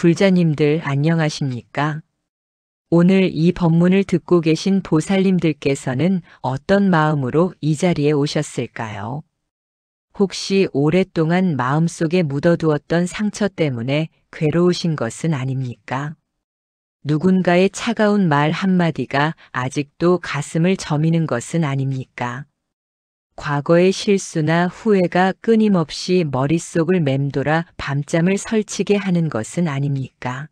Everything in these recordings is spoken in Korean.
불자님들 안녕하십니까? 오늘 이 법문을 듣고 계신 보살님들께서는 어떤 마음으로 이 자리에 오셨을까요? 혹시 오랫동안 마음속에 묻어두었던 상처 때문에 괴로우신 것은 아닙니까? 누군가의 차가운 말 한마디가 아직도 가슴을 저미는 것은 아닙니까? 과거의 실수나 후회가 끊임없이 머릿속을 맴돌아 밤잠을 설치게 하는 것은 아닙니까?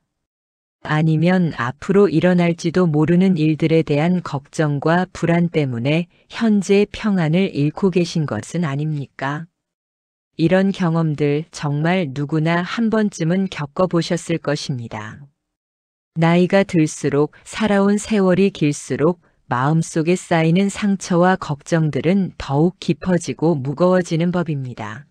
아니면 앞으로 일어날지도 모르는 일들에 대한 걱정과 불안 때문에 현재의 평안을 잃고 계신 것은 아닙니까? 이런 경험들 정말 누구나 한 번쯤은 겪어보셨을 것입니다. 나이가 들수록 살아온 세월이 길수록 마음속에 쌓이는 상처와 걱정들은 더욱 깊어지고 무거워지는 법입니다.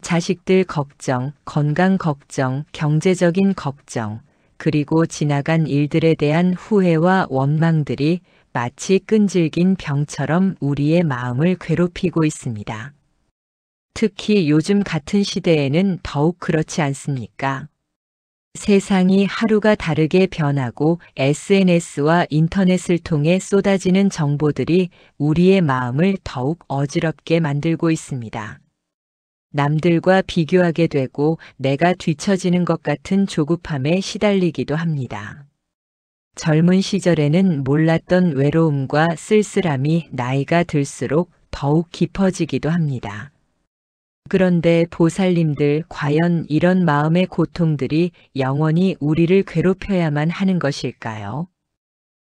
자식들 걱정, 건강 걱정, 경제적인 걱정, 그리고 지나간 일들에 대한 후회와 원망들이 마치 끈질긴 병처럼 우리의 마음을 괴롭히고 있습니다. 특히 요즘 같은 시대에는 더욱 그렇지 않습니까? 세상이 하루가 다르게 변하고 SNS와 인터넷을 통해 쏟아지는 정보들이 우리의 마음을 더욱 어지럽게 만들고 있습니다. 남들과 비교하게 되고 내가 뒤처지는 것 같은 조급함에 시달리기도 합니다. 젊은 시절에는 몰랐던 외로움과 쓸쓸함이 나이가 들수록 더욱 깊어지기도 합니다. 그런데 보살님들, 과연 이런 마음의 고통들이 영원히 우리를 괴롭혀야만 하는 것일까요?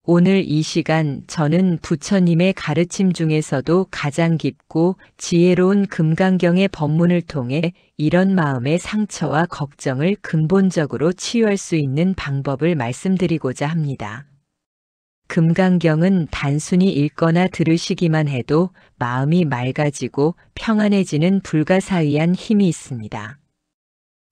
오늘 이 시간 저는 부처님의 가르침 중에서도 가장 깊고 지혜로운 금강경의 법문을 통해 이런 마음의 상처와 걱정을 근본적으로 치유할 수 있는 방법을 말씀드리고자 합니다. 금강경은 단순히 읽거나 들으시기만 해도 마음이 맑아지고 평안해지는 불가사의한 힘이 있습니다.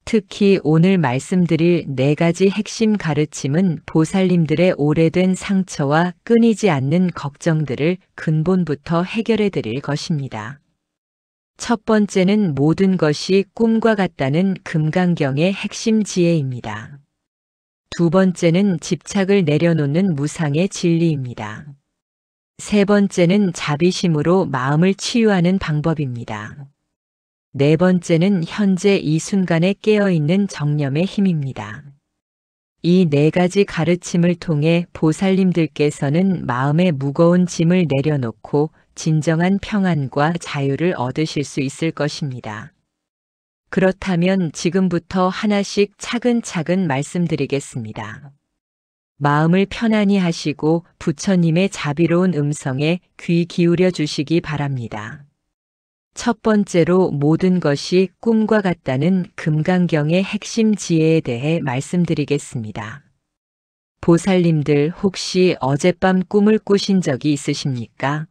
특히 오늘 말씀드릴 4가지 핵심 가르침은 보살님들의 오래된 상처와 끊이지 않는 걱정들을 근본부터 해결해 드릴 것입니다. 첫 번째는 모든 것이 꿈과 같다는 금강경의 핵심 지혜입니다. 두 번째는 집착을 내려놓는 무상의 진리입니다. 세 번째는 자비심으로 마음을 치유하는 방법입니다. 네 번째는 현재 이 순간에 깨어있는 정념의 힘입니다. 이 4가지 가르침을 통해 보살님들께서는 마음의 무거운 짐을 내려놓고 진정한 평안과 자유를 얻으실 수 있을 것입니다. 그렇다면 지금부터 하나씩 차근차근 말씀드리겠습니다. 마음을 편안히 하시고 부처님의 자비로운 음성에 귀 기울여 주시기 바랍니다. 첫 번째로 모든 것이 꿈과 같다는 금강경의 핵심 지혜에 대해 말씀드리겠습니다. 보살님들 혹시 어젯밤 꿈을 꾸신 적이 있으십니까?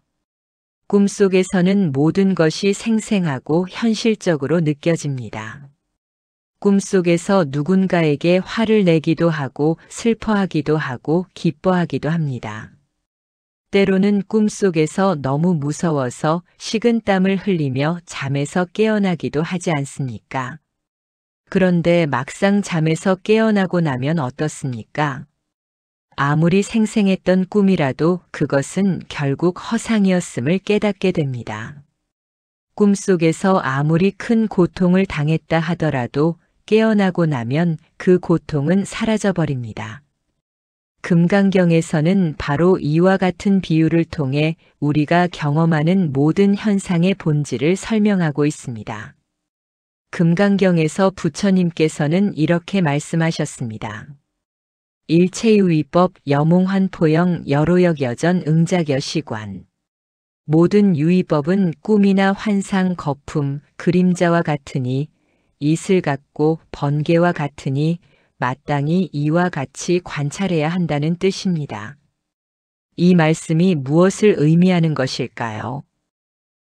꿈속에서는 모든 것이 생생하고 현실적으로 느껴집니다. 꿈속에서 누군가에게 화를 내기도 하고 슬퍼하기도 하고 기뻐하기도 합니다. 때로는 꿈속에서 너무 무서워서 식은땀을 흘리며 잠에서 깨어나기도 하지 않습니까? 그런데 막상 잠에서 깨어나고 나면 어떻습니까? 아무리 생생했던 꿈이라도 그것은 결국 허상이었음을 깨닫게 됩니다. 꿈속에서 아무리 큰 고통을 당했다 하더라도 깨어나고 나면 그 고통은 사라져버립니다. 금강경에서는 바로 이와 같은 비유를 통해 우리가 경험하는 모든 현상의 본질을 설명하고 있습니다. 금강경에서 부처님께서는 이렇게 말씀하셨습니다. 일체유의법 여몽환포영 여로역여전 응작여시관. 모든 유의법은 꿈이나 환상, 거품, 그림자와 같으니 이슬 같고 번개와 같으니 마땅히 이와 같이 관찰해야 한다는 뜻입니다. 이 말씀이 무엇을 의미하는 것일까요?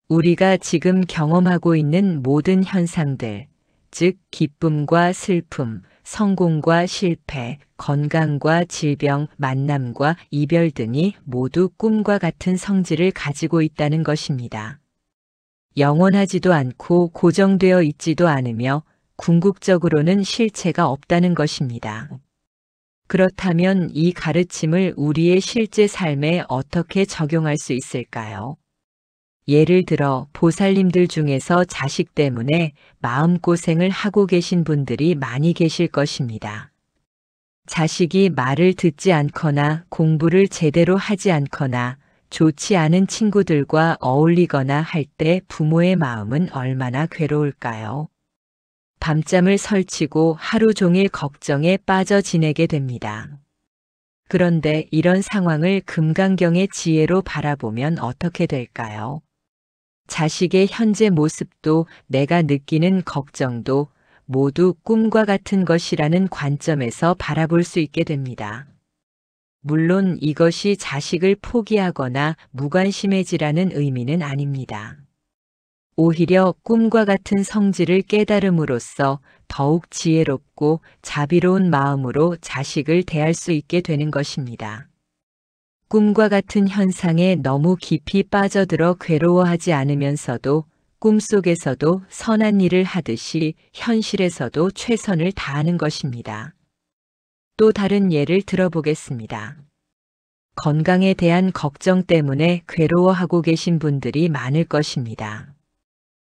우리가 지금 경험하고 있는 모든 현상들, 즉 기쁨과 슬픔, 성공과 실패, 건강과 질병, 만남과 이별 등이 모두 꿈과 같은 성질을 가지고 있다는 것입니다. 영원하지도 않고 고정되어 있지도 않으며 궁극적으로는 실체가 없다는 것입니다. 그렇다면 이 가르침을 우리의 실제 삶에 어떻게 적용할 수 있을까요? 예를 들어 보살님들 중에서 자식 때문에 마음고생을 하고 계신 분들이 많이 계실 것입니다. 자식이 말을 듣지 않거나 공부를 제대로 하지 않거나 좋지 않은 친구들과 어울리거나 할 때 부모의 마음은 얼마나 괴로울까요? 밤잠을 설치고 하루 종일 걱정에 빠져 지내게 됩니다. 그런데 이런 상황을 금강경의 지혜로 바라보면 어떻게 될까요? 자식의 현재 모습도 내가 느끼는 걱정도 모두 꿈과 같은 것이라는 관점에서 바라볼 수 있게 됩니다. 물론 이것이 자식을 포기하거나 무관심해지라는 의미는 아닙니다. 오히려 꿈과 같은 성질을 깨달음으로써 더욱 지혜롭고 자비로운 마음으로 자식을 대할 수 있게 되는 것입니다. 꿈과 같은 현상에 너무 깊이 빠져들어 괴로워하지 않으면서도 꿈속에서도 선한 일을 하듯이 현실에서도 최선을 다하는 것입니다. 또 다른 예를 들어보겠습니다. 건강에 대한 걱정 때문에 괴로워하고 계신 분들이 많을 것입니다.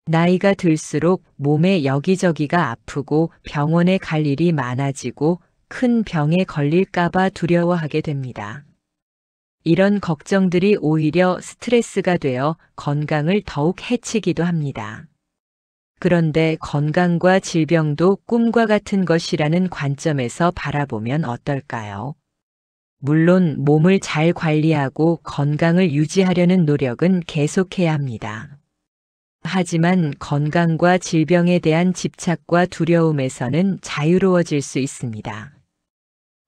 나이가 들수록 몸에 여기저기가 아프고 병원에 갈 일이 많아지고 큰 병에 걸릴까봐 두려워하게 됩니다. 이런 걱정들이 오히려 스트레스가 되어 건강을 더욱 해치기도 합니다. 그런데 건강과 질병도 꿈과 같은 것이라는 관점에서 바라보면 어떨까요? 물론 몸을 잘 관리하고 건강을 유지하려는 노력은 계속해야 합니다. 하지만 건강과 질병에 대한 집착과 두려움에서는 자유로워질 수 있습니다.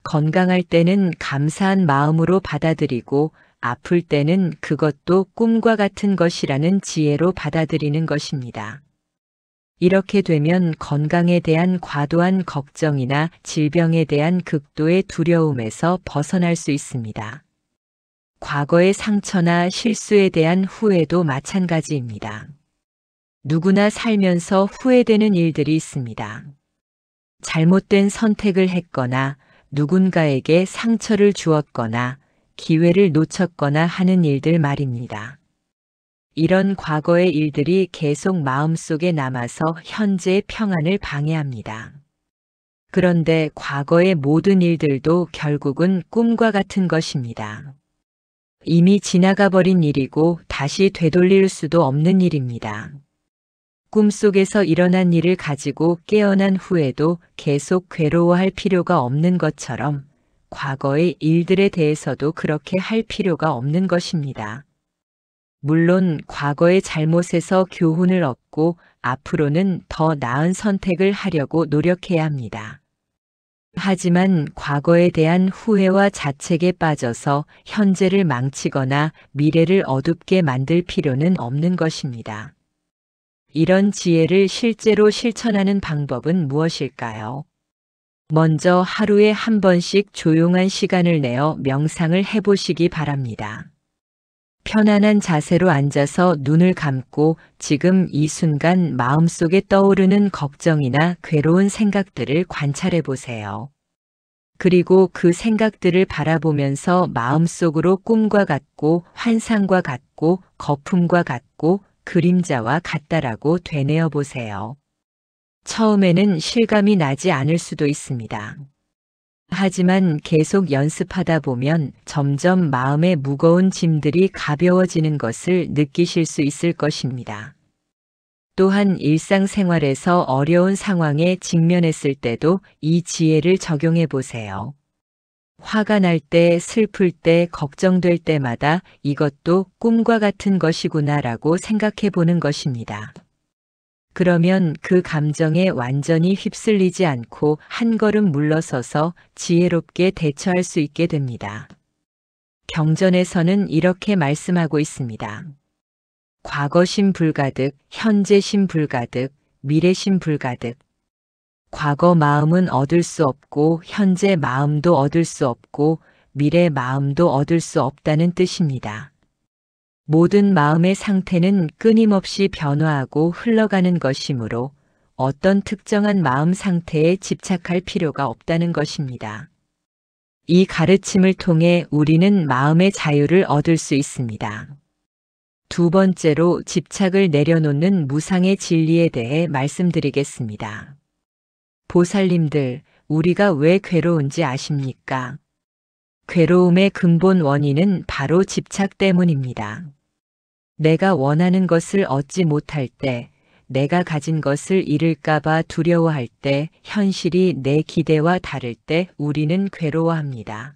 건강할 때는 감사한 마음으로 받아들이고 아플 때는 그것도 꿈과 같은 것이라는 지혜로 받아들이는 것입니다. 이렇게 되면 건강에 대한 과도한 걱정이나 질병에 대한 극도의 두려움에서 벗어날 수 있습니다. 과거의 상처나 실수에 대한 후회도 마찬가지입니다. 누구나 살면서 후회되는 일들이 있습니다. 잘못된 선택을 했거나 누군가에게 상처를 주었거나 기회를 놓쳤거나 하는 일들 말입니다. 이런 과거의 일들이 계속 마음속에 남아서 현재의 평안을 방해합니다. 그런데 과거의 모든 일들도 결국은 꿈과 같은 것입니다. 이미 지나가 버린 일이고 다시 되돌릴 수도 없는 일입니다. 꿈속에서 일어난 일을 가지고 깨어난 후에도 계속 괴로워할 필요가 없는 것처럼 과거의 일들에 대해서도 그렇게 할 필요가 없는 것입니다. 물론 과거의 잘못에서 교훈을 얻고 앞으로는 더 나은 선택을 하려고 노력해야 합니다. 하지만 과거에 대한 후회와 자책에 빠져서 현재를 망치거나 미래를 어둡게 만들 필요는 없는 것입니다. 이런 지혜를 실제로 실천하는 방법은 무엇일까요? 먼저 하루에 한 번씩 조용한 시간을 내어 명상을 해보시기 바랍니다. 편안한 자세로 앉아서 눈을 감고 지금 이 순간 마음속에 떠오르는 걱정이나 괴로운 생각들을 관찰해 보세요. 그리고 그 생각들을 바라보면서 마음속으로 꿈과 같고 환상과 같고 거품과 같고 그림자와 같다라고 되뇌어 보세요. 처음에는 실감이 나지 않을 수도 있습니다. 하지만 계속 연습하다 보면 점점 마음의 무거운 짐들이 가벼워지는 것을 느끼실 수 있을 것입니다. 또한 일상생활에서 어려운 상황에 직면했을 때도 이 지혜를 적용해 보세요. 화가 날 때, 슬플 때, 걱정될 때마다 이것도 꿈과 같은 것이구나라고 생각해 보는 것입니다. 그러면 그 감정에 완전히 휩쓸리지 않고 한 걸음 물러서서 지혜롭게 대처할 수 있게 됩니다. 경전에서는 이렇게 말씀하고 있습니다. 과거심 불가득, 현재심 불가득, 미래심 불가득. 과거 마음은 얻을 수 없고 현재 마음도 얻을 수 없고 미래 마음도 얻을 수 없다는 뜻입니다. 모든 마음의 상태는 끊임없이 변화하고 흘러가는 것이므로 어떤 특정한 마음 상태에 집착할 필요가 없다는 것입니다. 이 가르침을 통해 우리는 마음의 자유를 얻을 수 있습니다. 두 번째로 집착을 내려놓는 무상의 진리에 대해 말씀드리겠습니다. 보살님들, 우리가 왜 괴로운지 아십니까? 괴로움의 근본 원인은 바로 집착 때문입니다. 내가 원하는 것을 얻지 못할 때, 내가 가진 것을 잃을까봐 두려워할 때, 현실이 내 기대와 다를 때 우리는 괴로워합니다.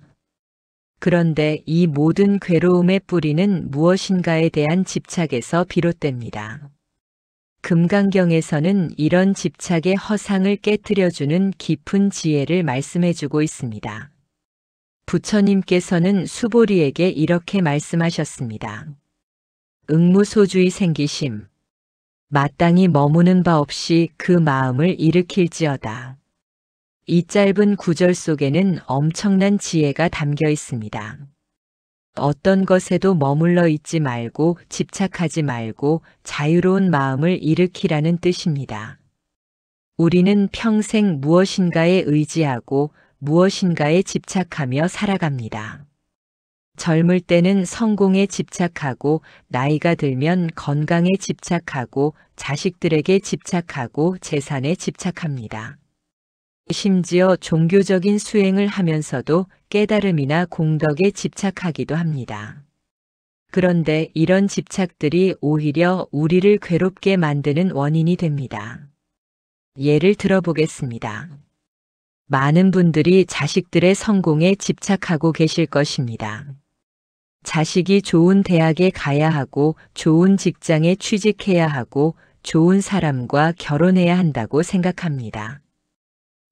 그런데 이 모든 괴로움의 뿌리는 무엇인가에 대한 집착에서 비롯됩니다. 금강경에서는 이런 집착의 허상을 깨뜨려주는 깊은 지혜를 말씀해주고 있습니다. 부처님께서는 수보리에게 이렇게 말씀하셨습니다. 응무소주의 생기심, 마땅히 머무는 바 없이 그 마음을 일으킬지어다. 이 짧은 구절 속에는 엄청난 지혜가 담겨 있습니다. 어떤 것에도 머물러 있지 말고 집착하지 말고 자유로운 마음을 일으키라는 뜻입니다. 우리는 평생 무엇인가에 의지하고 무엇인가에 집착하며 살아갑니다. 젊을 때는 성공에 집착하고 나이가 들면 건강에 집착하고 자식들에게 집착하고 재산에 집착합니다. 심지어 종교적인 수행을 하면서도 깨달음이나 공덕에 집착하기도 합니다. 그런데 이런 집착들이 오히려 우리를 괴롭게 만드는 원인이 됩니다. 예를 들어보겠습니다. 많은 분들이 자식들의 성공에 집착하고 계실 것입니다. 자식이 좋은 대학에 가야 하고 좋은 직장에 취직해야 하고 좋은 사람과 결혼해야 한다고 생각합니다.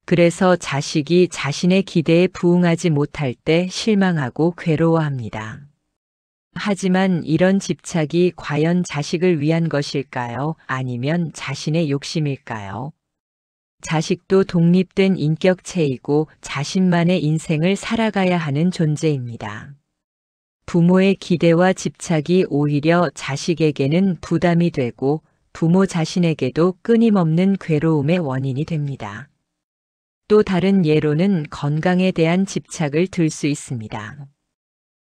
그래서 자식이 자신의 기대에 부응하지 못할 때 실망하고 괴로워합니다. 하지만 이런 집착이 과연 자식을 위한 것일까요? 아니면 자신의 욕심일까요? 자식도 독립된 인격체이고 자신만의 인생을 살아가야 하는 존재입니다. 부모의 기대와 집착이 오히려 자식에게는 부담이 되고 부모 자신에게도 끊임없는 괴로움의 원인이 됩니다. 또 다른 예로는 건강에 대한 집착을 들 수 있습니다.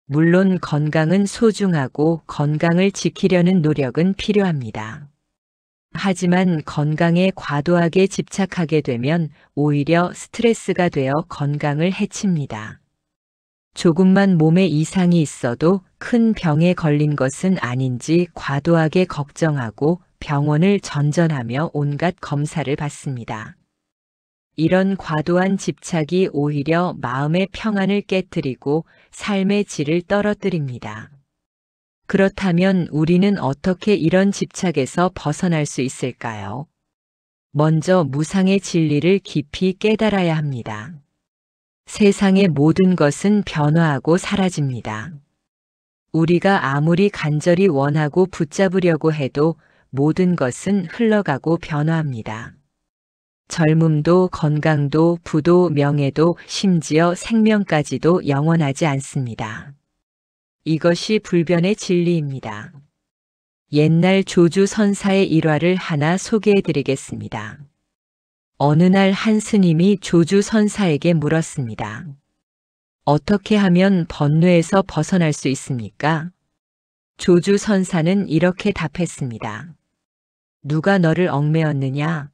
물론 건강은 소중하고 건강을 지키려는 노력은 필요합니다. 하지만 건강에 과도하게 집착하게 되면 오히려 스트레스가 되어 건강을 해칩니다. 조금만 몸에 이상이 있어도 큰 병에 걸린 것은 아닌지 과도하게 걱정하고 병원을 전전하며 온갖 검사를 받습니다. 이런 과도한 집착이 오히려 마음의 평안을 깨뜨리고 삶의 질을 떨어뜨립니다. 그렇다면 우리는 어떻게 이런 집착에서 벗어날 수 있을까요? 먼저 무상의 진리를 깊이 깨달아야 합니다. 세상의 모든 것은 변화하고 사라집니다. 우리가 아무리 간절히 원하고 붙잡으려고 해도 모든 것은 흘러가고 변화합니다. 젊음도 건강도 부도 명예도 심지어 생명까지도 영원하지 않습니다. 이것이 불변의 진리입니다. 옛날 조주 선사의 일화를 하나 소개해 드리겠습니다. 어느 날 한 스님이 조주 선사에게 물었습니다. 어떻게 하면 번뇌에서 벗어날 수 있습니까? 조주 선사는 이렇게 답했습니다. 누가 너를 얽매었느냐?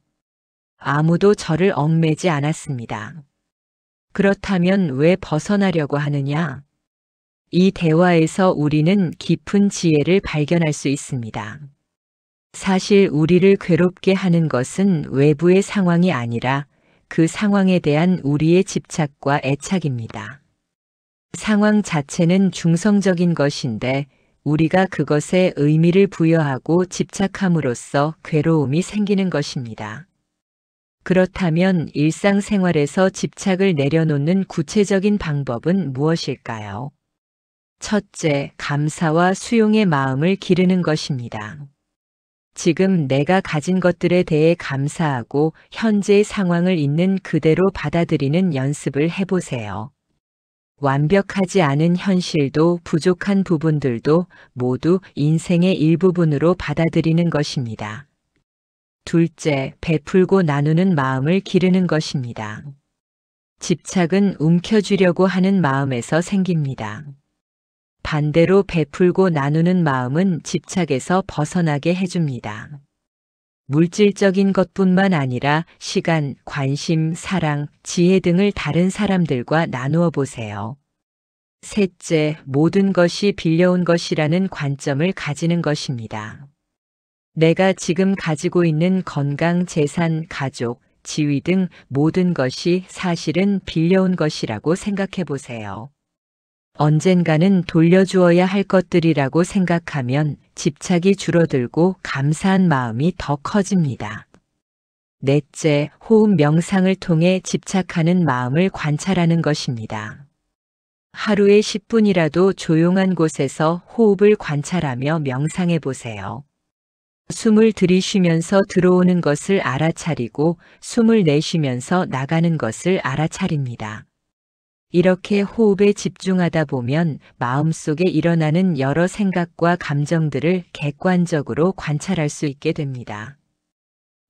아무도 저를 얽매지 않았습니다. 그렇다면 왜 벗어나려고 하느냐? 이 대화에서 우리는 깊은 지혜를 발견할 수 있습니다. 사실 우리를 괴롭게 하는 것은 외부의 상황이 아니라 그 상황에 대한 우리의 집착과 애착입니다. 상황 자체는 중성적인 것인데 우리가 그것에 의미를 부여하고 집착함으로써 괴로움이 생기는 것입니다. 그렇다면 일상생활에서 집착을 내려놓는 구체적인 방법은 무엇일까요? 첫째, 감사와 수용의 마음을 기르는 것입니다. 지금 내가 가진 것들에 대해 감사하고 현재의 상황을 있는 그대로 받아들이는 연습을 해보세요. 완벽하지 않은 현실도 부족한 부분들도 모두 인생의 일부분으로 받아들이는 것입니다. 둘째, 베풀고 나누는 마음을 기르는 것입니다. 집착은 움켜쥐려고 하는 마음에서 생깁니다. 반대로 베풀고 나누는 마음은 집착에서 벗어나게 해줍니다. 물질적인 것뿐만 아니라 시간, 관심, 사랑, 지혜 등을 다른 사람들과 나누어 보세요. 셋째, 모든 것이 빌려온 것이라는 관점을 가지는 것입니다. 내가 지금 가지고 있는 건강, 재산, 가족, 지위 등 모든 것이 사실은 빌려온 것이라고 생각해 보세요. 언젠가는 돌려주어야 할 것들이라고 생각하면 집착이 줄어들고 감사한 마음이 더 커집니다. 넷째, 호흡 명상을 통해 집착하는 마음을 관찰하는 것입니다. 하루에 10분이라도 조용한 곳에서 호흡을 관찰하며 명상해 보세요. 숨을 들이쉬면서 들어오는 것을 알아차리고 숨을 내쉬면서 나가는 것을 알아차립니다. 이렇게 호흡에 집중하다 보면 마음속에 일어나는 여러 생각과 감정들을 객관적으로 관찰할 수 있게 됩니다.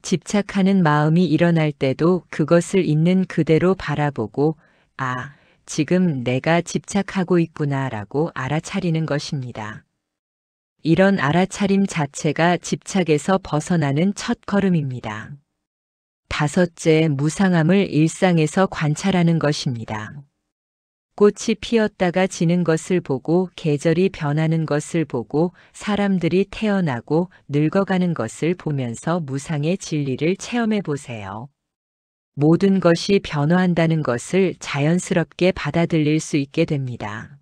집착하는 마음이 일어날 때도 그것을 있는 그대로 바라보고 아, 지금 내가 집착하고 있구나라고 알아차리는 것입니다. 이런 알아차림 자체가 집착에서 벗어나는 첫 걸음입니다. 다섯째, 무상함을 일상에서 관찰하는 것입니다. 꽃이 피었다가 지는 것을 보고 계절이 변하는 것을 보고 사람들이 태어나고 늙어가는 것을 보면서 무상의 진리를 체험해 보세요. 모든 것이 변화한다는 것을 자연스럽게 받아들일 수 있게 됩니다.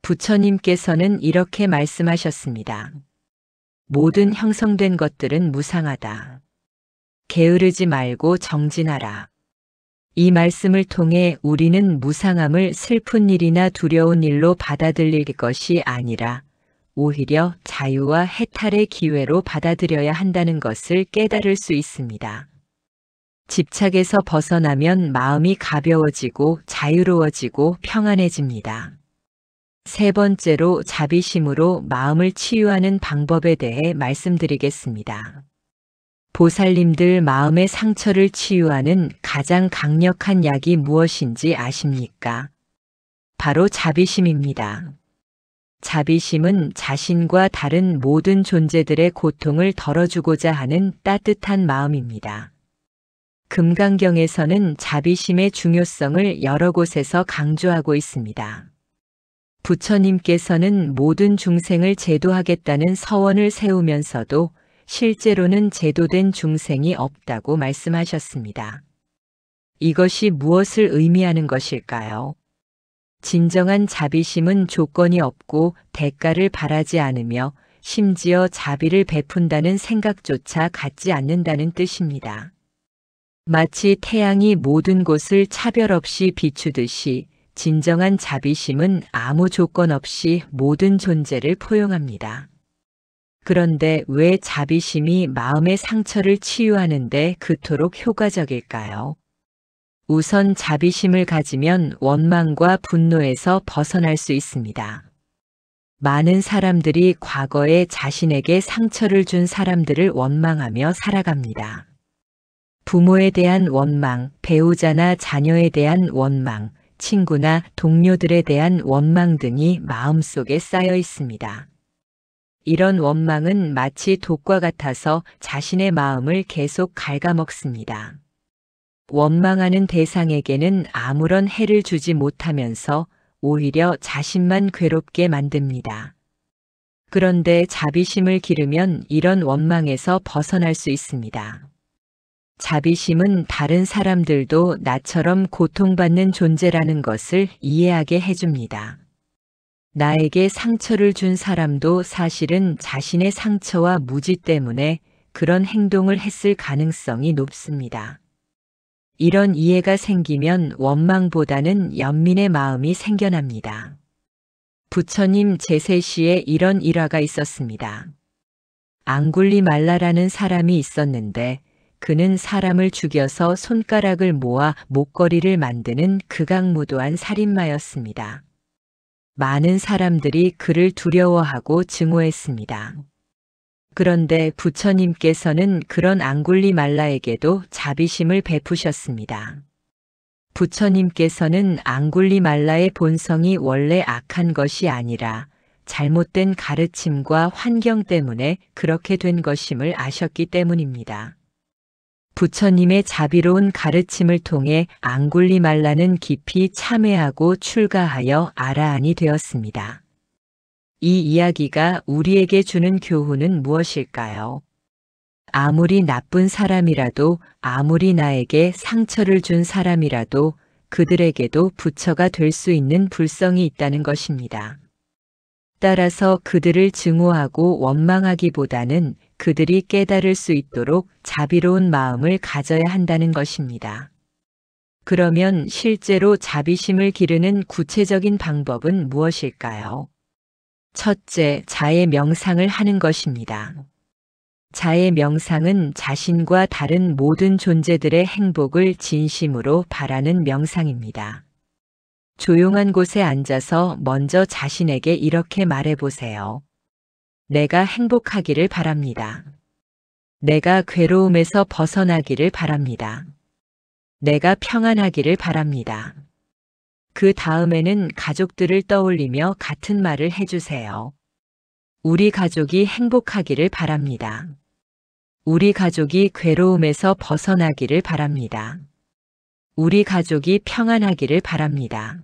부처님께서는 이렇게 말씀하셨습니다. 모든 형성된 것들은 무상하다. 게으르지 말고 정진하라. 이 말씀을 통해 우리는 무상함을 슬픈 일이나 두려운 일로 받아들일 것이 아니라 오히려 자유와 해탈의 기회로 받아들여야 한다는 것을 깨달을 수 있습니다. 집착에서 벗어나면 마음이 가벼워지고 자유로워지고 평안해집니다. 세 번째로 자비심으로 마음을 치유하는 방법에 대해 말씀드리겠습니다. 보살님들 마음의 상처를 치유하는 가장 강력한 약이 무엇인지 아십니까? 바로 자비심입니다. 자비심은 자신과 다른 모든 존재들의 고통을 덜어주고자 하는 따뜻한 마음입니다. 금강경에서는 자비심의 중요성을 여러 곳에서 강조하고 있습니다. 부처님께서는 모든 중생을 제도하겠다는 서원을 세우면서도 실제로는 제도된 중생이 없다고 말씀하셨습니다. 이것이 무엇을 의미하는 것일까요? 진정한 자비심은 조건이 없고 대가를 바라지 않으며 심지어 자비를 베푼다는 생각조차 갖지 않는다는 뜻입니다. 마치 태양이 모든 곳을 차별 없이 비추듯이 진정한 자비심은 아무 조건 없이 모든 존재를 포용합니다. 그런데 왜 자비심이 마음의 상처를 치유하는데 그토록 효과적일까요? 우선 자비심을 가지면 원망과 분노에서 벗어날 수 있습니다. 많은 사람들이 과거에 자신에게 상처를 준 사람들을 원망하며 살아갑니다. 부모에 대한 원망, 배우자나 자녀에 대한 원망, 친구나 동료들에 대한 원망 등이 마음속에 쌓여 있습니다. 이런 원망은 마치 독과 같아서 자신의 마음을 계속 갉아먹습니다. 원망하는 대상에게는 아무런 해를 주지 못하면서 오히려 자신만 괴롭게 만듭니다. 그런데 자비심을 기르면 이런 원망에서 벗어날 수 있습니다. 자비심은 다른 사람들도 나처럼 고통받는 존재라는 것을 이해하게 해줍니다. 나에게 상처를 준 사람도 사실은 자신의 상처와 무지 때문에 그런 행동을 했을 가능성이 높습니다. 이런 이해가 생기면 원망보다는 연민의 마음이 생겨납니다. 부처님 제세시에 이런 일화가 있었습니다. 앙굴리말라라는 사람이 있었는데 그는 사람을 죽여서 손가락을 모아 목걸이를 만드는 극악무도한 살인마였습니다. 많은 사람들이 그를 두려워하고 증오했습니다. 그런데 부처님께서는 그런 앙굴리말라에게도 자비심을 베푸셨습니다. 부처님께서는 앙굴리말라의 본성이 원래 악한 것이 아니라 잘못된 가르침과 환경 때문에 그렇게 된 것임을 아셨기 때문입니다. 부처님의 자비로운 가르침을 통해 앙굴리말라는 깊이 참회하고 출가하여 아라한이 되었습니다. 이 이야기가 우리에게 주는 교훈은 무엇일까요? 아무리 나쁜 사람이라도, 아무리 나에게 상처를 준 사람이라도 그들에게도 부처가 될 수 있는 불성이 있다는 것입니다. 따라서 그들을 증오하고 원망하기보다는 그들이 깨달을 수 있도록 자비로운 마음을 가져야 한다는 것입니다. 그러면 실제로 자비심을 기르는 구체적인 방법은 무엇일까요? 첫째, 자의 명상을 하는 것입니다. 자의 명상은 자신과 다른 모든 존재들의 행복을 진심으로 바라는 명상입니다. 조용한 곳에 앉아서 먼저 자신에게 이렇게 말해보세요. 내가 행복하기를 바랍니다. 내가 괴로움에서 벗어나기를 바랍니다. 내가 평안하기를 바랍니다. 그 다음에는 가족들을 떠올리며 같은 말을 해주세요. 우리 가족이 행복하기를 바랍니다. 우리 가족이 괴로움에서 벗어나기를 바랍니다. 우리 가족이 평안하기를 바랍니다.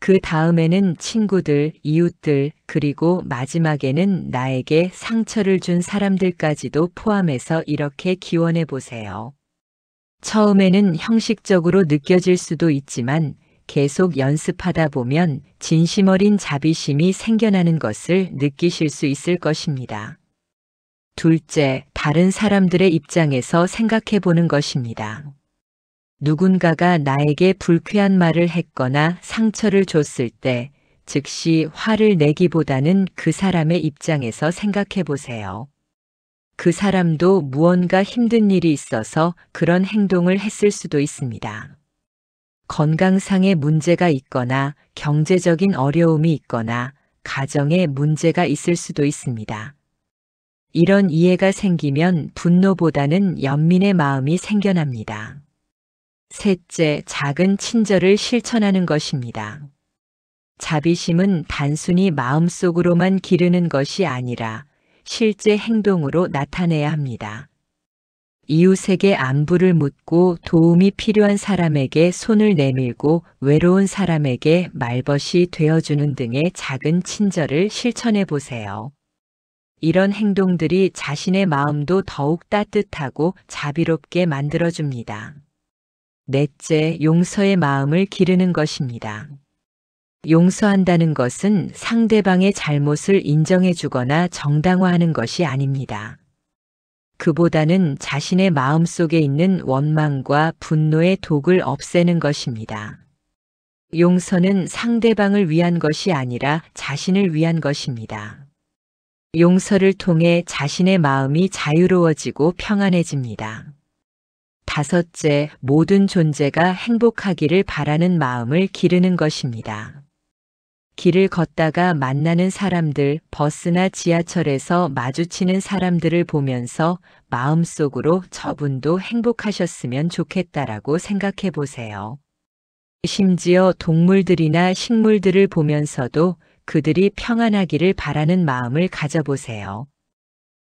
그 다음에는 친구들, 이웃들, 그리고 마지막에는 나에게 상처를 준 사람들까지도 포함해서 이렇게 기원해 보세요. 처음에는 형식적으로 느껴질 수도 있지만 계속 연습하다 보면 진심 어린 자비심이 생겨나는 것을 느끼실 수 있을 것입니다. 둘째, 다른 사람들의 입장에서 생각해 보는 것입니다. 누군가가 나에게 불쾌한 말을 했거나 상처를 줬을 때 즉시 화를 내기보다는 그 사람의 입장에서 생각해 보세요. 그 사람도 무언가 힘든 일이 있어서 그런 행동을 했을 수도 있습니다. 건강상의 문제가 있거나 경제적인 어려움이 있거나 가정에 문제가 있을 수도 있습니다. 이런 이해가 생기면 분노보다는 연민의 마음이 생겨납니다. 셋째, 작은 친절을 실천하는 것입니다. 자비심은 단순히 마음속으로만 기르는 것이 아니라 실제 행동으로 나타내야 합니다. 이웃에게 안부를 묻고 도움이 필요한 사람에게 손을 내밀고 외로운 사람에게 말벗이 되어주는 등의 작은 친절을 실천해 보세요. 이런 행동들이 자신의 마음도 더욱 따뜻하고 자비롭게 만들어줍니다. 넷째, 용서의 마음을 기르는 것입니다. 용서한다는 것은 상대방의 잘못을 인정해 주거나 정당화하는 것이 아닙니다. 그보다는 자신의 마음 속에 있는 원망과 분노의 독을 없애는 것입니다. 용서는 상대방을 위한 것이 아니라 자신을 위한 것입니다. 용서를 통해 자신의 마음이 자유로워지고 평안해집니다. 다섯째, 모든 존재가 행복하기를 바라는 마음을 기르는 것입니다. 길을 걷다가 만나는 사람들, 버스나 지하철에서 마주치는 사람들을 보면서 마음속으로 저분도 행복하셨으면 좋겠다라고 생각해 보세요. 심지어 동물들이나 식물들을 보면서도 그들이 평안하기를 바라는 마음을 가져보세요.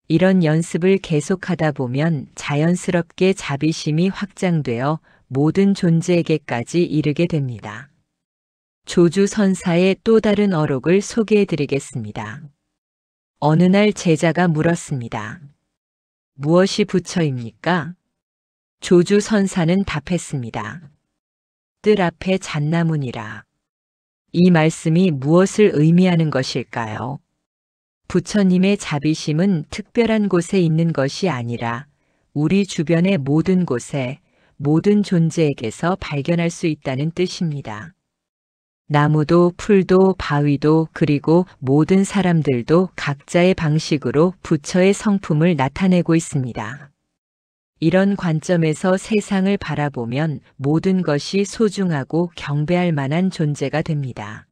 이런 연습을 계속하다 보면 자연스럽게 자비심이 확장되어 모든 존재에게까지 이르게 됩니다. 조주선사의 또 다른 어록을 소개해 드리겠습니다. 어느 날 제자가 물었습니다. 무엇이 부처입니까? 조주선사는 답했습니다. 뜰 앞에 잣나무니라. 이 말씀이 무엇을 의미하는 것일까요? 부처님의 자비심은 특별한 곳에 있는 것이 아니라 우리 주변의 모든 곳에, 모든 존재에게서 발견할 수 있다는 뜻입니다. 나무도 풀도 바위도 그리고 모든 사람들도 각자의 방식으로 부처의 성품을 나타내고 있습니다. 이런 관점에서 세상을 바라보면 모든 것이 소중하고 경배할 만한 존재가 됩니다.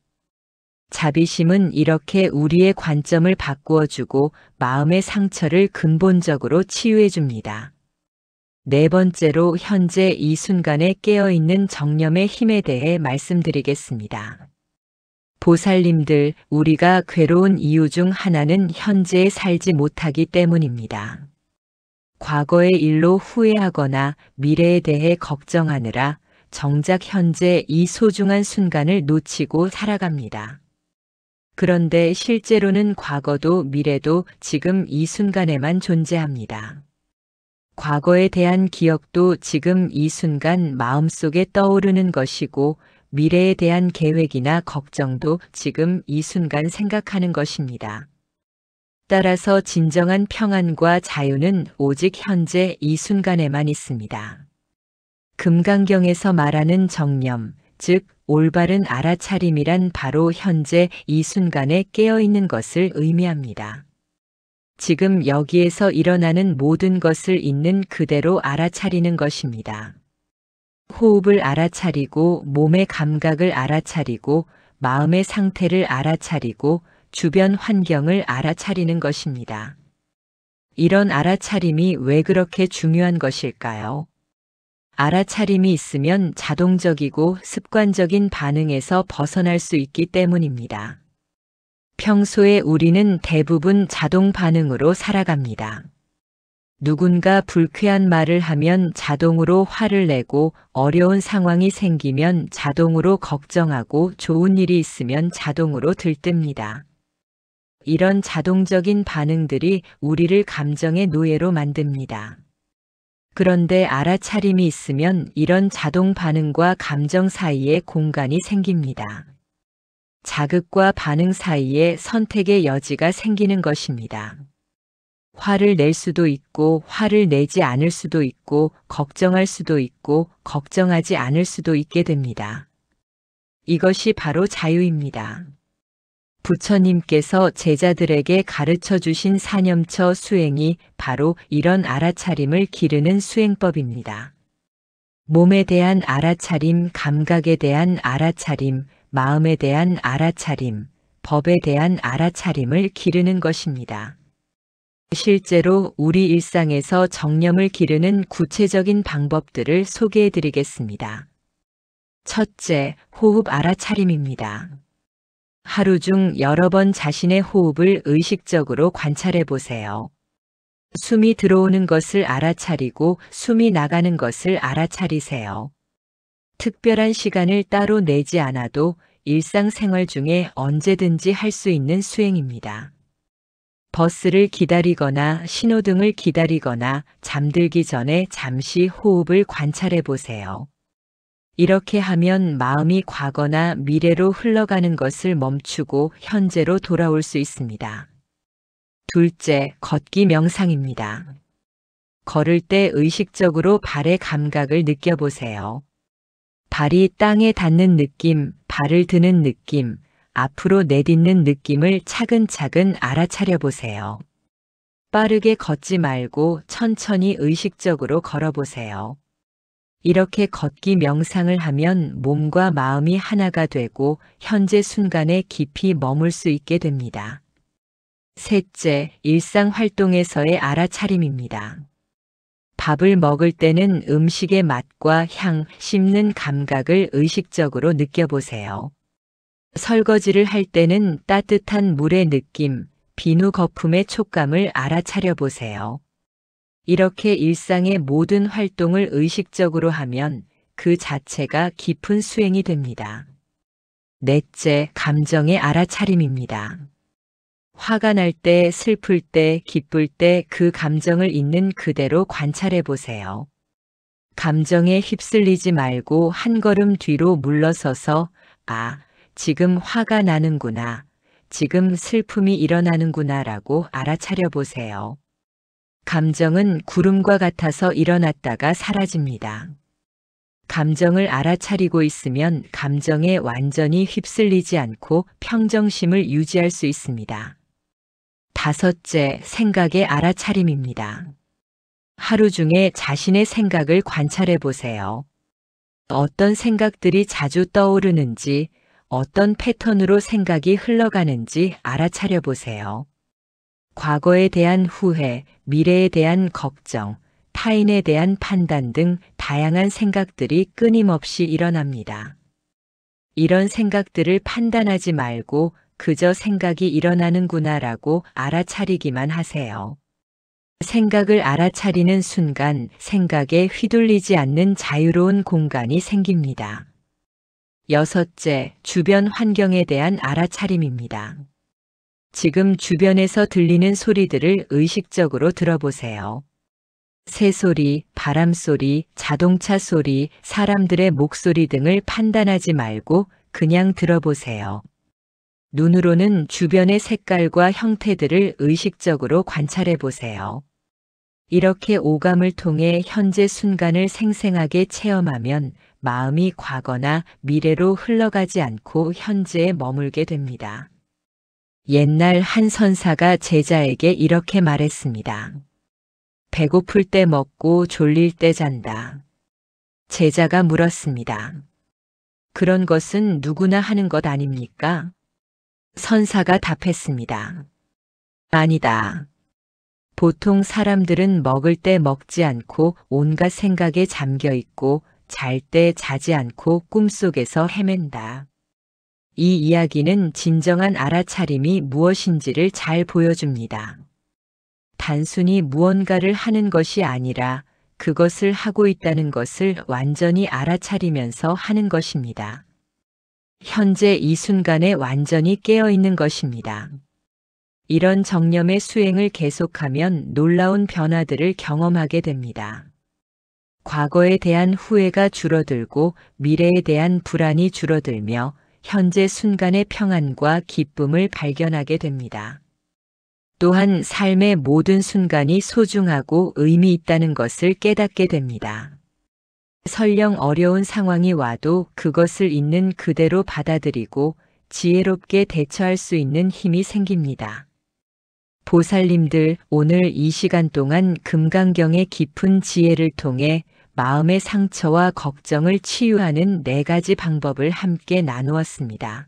자비심은 이렇게 우리의 관점을 바꾸어주고 마음의 상처를 근본적으로 치유해줍니다. 네 번째로 현재 이 순간에 깨어있는 정념의 힘에 대해 말씀드리겠습니다. 보살님들, 우리가 괴로운 이유 중 하나는 현재에 살지 못하기 때문입니다. 과거의 일로 후회하거나 미래에 대해 걱정하느라 정작 현재 이 소중한 순간을 놓치고 살아갑니다. 그런데 실제로는 과거도 미래도 지금 이 순간에만 존재합니다. 과거에 대한 기억도 지금 이 순간 마음속에 떠오르는 것이고 미래에 대한 계획이나 걱정도 지금 이 순간 생각하는 것입니다. 따라서 진정한 평안과 자유는 오직 현재 이 순간에만 있습니다. 금강경에서 말하는 정념, 즉 올바른 알아차림이란 바로 현재 이 순간에 깨어있는 것을 의미합니다. 지금 여기에서 일어나는 모든 것을 있는 그대로 알아차리는 것입니다. 호흡을 알아차리고 몸의 감각을 알아차리고 마음의 상태를 알아차리고 주변 환경을 알아차리는 것입니다. 이런 알아차림이 왜 그렇게 중요한 것일까요? 알아차림이 있으면 자동적이고 습관적인 반응에서 벗어날 수 있기 때문입니다. 평소에 우리는 대부분 자동 반응으로 살아갑니다. 누군가 불쾌한 말을 하면 자동으로 화를 내고 어려운 상황이 생기면 자동으로 걱정하고 좋은 일이 있으면 자동으로 들뜹니다. 이런 자동적인 반응들이 우리를 감정의 노예로 만듭니다. 그런데 알아차림이 있으면 이런 자동 반응과 감정 사이에 공간이 생깁니다. 자극과 반응 사이에 선택의 여지가 생기는 것입니다. 화를 낼 수도 있고 화를 내지 않을 수도 있고 걱정할 수도 있고 걱정하지 않을 수도 있게 됩니다. 이것이 바로 자유입니다. 부처님께서 제자들에게 가르쳐 주신 사념처 수행이 바로 이런 알아차림을 기르는 수행법입니다. 몸에 대한 알아차림, 감각에 대한 알아차림, 마음에 대한 알아차림, 법에 대한 알아차림을 기르는 것입니다. 실제로 우리 일상에서 정념을 기르는 구체적인 방법들을 소개해 드리겠습니다. 첫째, 호흡 알아차림입니다. 하루 중 여러 번 자신의 호흡을 의식적으로 관찰해 보세요. 숨이 들어오는 것을 알아차리고 숨이 나가는 것을 알아차리세요. 특별한 시간을 따로 내지 않아도 일상생활 중에 언제든지 할 수 있는 수행입니다. 버스를 기다리거나 신호등을 기다리거나 잠들기 전에 잠시 호흡을 관찰해 보세요. 이렇게 하면 마음이 과거나 미래로 흘러가는 것을 멈추고 현재로 돌아올 수 있습니다. 둘째, 걷기 명상입니다. 걸을 때 의식적으로 발의 감각을 느껴보세요. 발이 땅에 닿는 느낌, 발을 드는 느낌, 앞으로 내딛는 느낌을 차근차근 알아차려 보세요. 빠르게 걷지 말고 천천히 의식적으로 걸어보세요. 이렇게 걷기 명상을 하면 몸과 마음이 하나가 되고 현재 순간에 깊이 머물 수 있게 됩니다. 셋째, 일상 활동에서의 알아차림입니다. 밥을 먹을 때는 음식의 맛과 향, 씹는 감각을 의식적으로 느껴보세요. 설거지를 할 때는 따뜻한 물의 느낌, 비누 거품의 촉감을 알아차려 보세요. 이렇게 일상의 모든 활동을 의식적으로 하면 그 자체가 깊은 수행이 됩니다. 넷째, 감정의 알아차림입니다. 화가 날 때, 슬플 때, 기쁠 때 그 감정을 있는 그대로 관찰해 보세요. 감정에 휩쓸리지 말고 한 걸음 뒤로 물러서서 아, 지금 화가 나는구나, 지금 슬픔이 일어나는구나 라고 알아차려 보세요. 감정은 구름과 같아서 일어났다가 사라집니다. 감정을 알아차리고 있으면 감정에 완전히 휩쓸리지 않고 평정심을 유지할 수 있습니다. 다섯째, 생각의 알아차림입니다. 하루 중에 자신의 생각을 관찰해 보세요. 어떤 생각들이 자주 떠오르는지, 어떤 패턴으로 생각이 흘러가는지 알아차려 보세요. 과거에 대한 후회, 미래에 대한 걱정, 타인에 대한 판단 등 다양한 생각들이 끊임없이 일어납니다. 이런 생각들을 판단하지 말고 그저 생각이 일어나는구나라고 알아차리기만 하세요. 생각을 알아차리는 순간 생각에 휘둘리지 않는 자유로운 공간이 생깁니다. 여섯째, 주변 환경에 대한 알아차림입니다. 지금 주변에서 들리는 소리들을 의식적으로 들어보세요. 새소리, 바람소리, 자동차 소리, 사람들의 목소리 등을 판단하지 말고 그냥 들어보세요. 눈으로는 주변의 색깔과 형태들을 의식적으로 관찰해 보세요. 이렇게 오감을 통해 현재 순간을 생생하게 체험하면 마음이 과거나 미래로 흘러가지 않고 현재에 머물게 됩니다. 옛날 한 선사가 제자에게 이렇게 말했습니다. 배고플 때 먹고 졸릴 때 잔다. 제자가 물었습니다. 그런 것은 누구나 하는 것 아닙니까? 선사가 답했습니다. 아니다. 보통 사람들은 먹을 때 먹지 않고 온갖 생각에 잠겨 있고 잘 때 자지 않고 꿈속에서 헤맨다. 이 이야기는 진정한 알아차림이 무엇인지를 잘 보여줍니다. 단순히 무언가를 하는 것이 아니라 그것을 하고 있다는 것을 완전히 알아차리면서 하는 것입니다. 현재 이 순간에 완전히 깨어 있는 것입니다. 이런 정념의 수행을 계속하면 놀라운 변화들을 경험하게 됩니다. 과거에 대한 후회가 줄어들고 미래에 대한 불안이 줄어들며 현재 순간의 평안과 기쁨을 발견하게 됩니다. 또한 삶의 모든 순간이 소중하고 의미 있다는 것을 깨닫게 됩니다. 설령 어려운 상황이 와도 그것을 있는 그대로 받아들이고 지혜롭게 대처할 수 있는 힘이 생깁니다. 보살님들, 오늘 이 시간 동안 금강경의 깊은 지혜를 통해 마음의 상처와 걱정을 치유하는 4가지 방법을 함께 나누었습니다.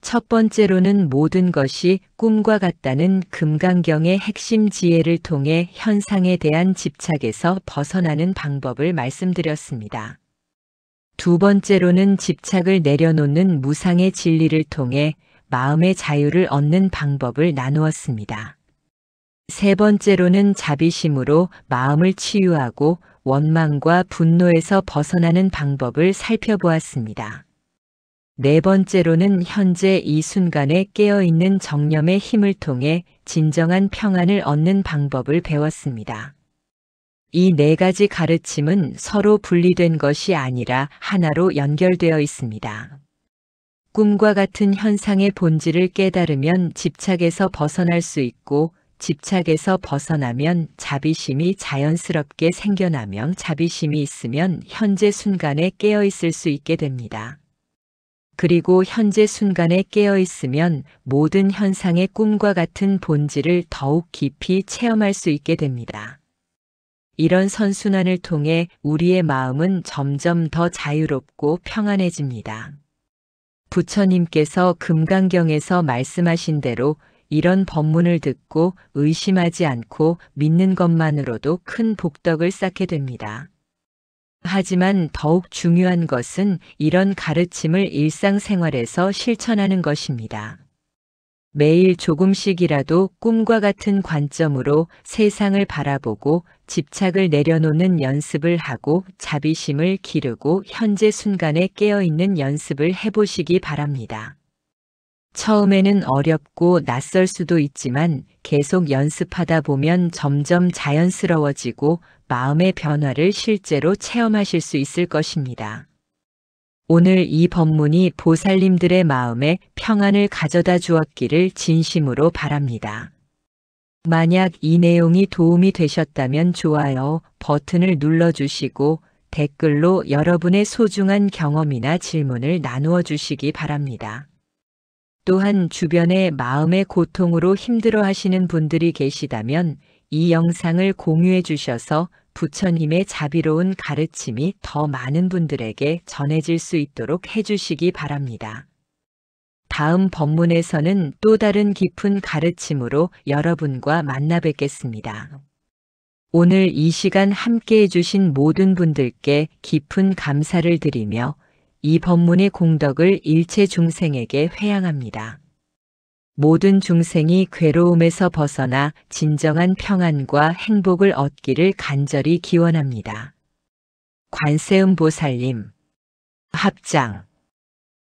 첫 번째로는 모든 것이 꿈과 같다는 금강경의 핵심 지혜를 통해 현상에 대한 집착에서 벗어나는 방법을 말씀드렸습니다. 두 번째로는 집착을 내려놓는 무상의 진리를 통해 마음의 자유를 얻는 방법을 나누었습니다. 세 번째로는 자비심으로 마음을 치유하고 원망과 분노에서 벗어나는 방법을 살펴보았습니다. 네 번째로는 현재 이 순간에 깨어있는 정념의 힘을 통해 진정한 평안을 얻는 방법을 배웠습니다. 이 4가지 가르침은 서로 분리된 것이 아니라 하나로 연결되어 있습니다. 꿈과 같은 현상의 본질을 깨달으면 집착에서 벗어날 수 있고 집착에서 벗어나면 자비심이 자연스럽게 생겨나며 자비심이 있으면 현재 순간에 깨어 있을 수 있게 됩니다. 그리고 현재 순간에 깨어 있으면 모든 현상의 꿈과 같은 본질을 더욱 깊이 체험할 수 있게 됩니다. 이런 선순환을 통해 우리의 마음은 점점 더 자유롭고 평안해집니다. 부처님께서 금강경에서 말씀하신 대로 이런 법문을 듣고 의심하지 않고 믿는 것만으로도 큰 복덕을 쌓게 됩니다. 하지만 더욱 중요한 것은 이런 가르침을 일상생활에서 실천하는 것입니다. 매일 조금씩이라도 꿈과 같은 관점으로 세상을 바라보고 집착을 내려놓는 연습을 하고 자비심을 기르고 현재 순간에 깨어있는 연습을 해보시기 바랍니다. 처음에는 어렵고 낯설 수도 있지만 계속 연습하다 보면 점점 자연스러워지고 마음의 변화를 실제로 체험하실 수 있을 것입니다. 오늘 이 법문이 보살님들의 마음에 평안을 가져다 주었기를 진심으로 바랍니다. 만약 이 내용이 도움이 되셨다면 좋아요 버튼을 눌러주시고 댓글로 여러분의 소중한 경험이나 질문을 나누어 주시기 바랍니다. 또한 주변에 마음의 고통으로 힘들어 하시는 분들이 계시다면 이 영상을 공유해 주셔서 부처님의 자비로운 가르침이 더 많은 분들에게 전해질 수 있도록 해주시기 바랍니다. 다음 법문에서는 또 다른 깊은 가르침으로 여러분과 만나 뵙겠습니다. 오늘 이 시간 함께 해주신 모든 분들께 깊은 감사를 드리며 이 법문의 공덕을 일체 중생에게 회양합니다. 모든 중생이 괴로움에서 벗어나 진정한 평안과 행복을 얻기를 간절히 기원합니다. 관세음보살님, 합장.